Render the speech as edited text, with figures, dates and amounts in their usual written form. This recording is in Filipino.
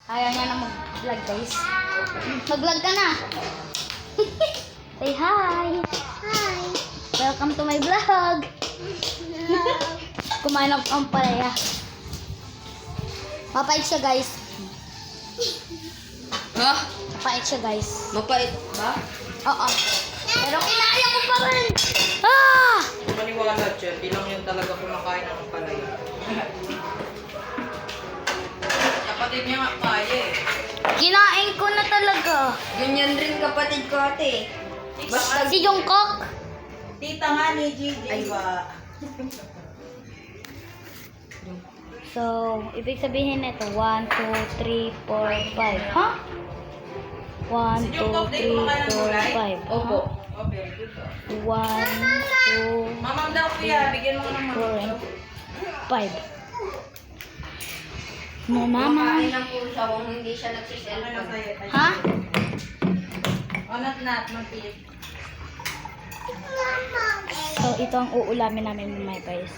Ayaw niya na mag-vlog, guys. Mag-vlog ka na. Say hi. Hi. Welcome to my vlog. Kumain ako ang palaya. Mapait siya, guys. Ha? Mapait siya, guys. Mapait ba? Oo. Pero kinaya ko pa rin. Ah! Maniwala dyan, di lang yun talaga kumakain ng palaya. Kapatid niya nga kaya eh. Kinain ko na talaga. Ganyan rin kapatid ko ate. Basta Si Jungkook. tita nga ni Gigi ba? So, ibig sabihin nito, 1, 2, 3, 4, 5. Ha? 1, 2, 3, 4, 5. Opo. Oh, very good. 1, 2, Mamam daw kuya, bigyan mo naman. 4, 5. Mo mama. Kumakain lang po siya kung hindi siya nagsiselfon. Ha? Onat na, magpilit. So, ito ang uulamin namin mga guys.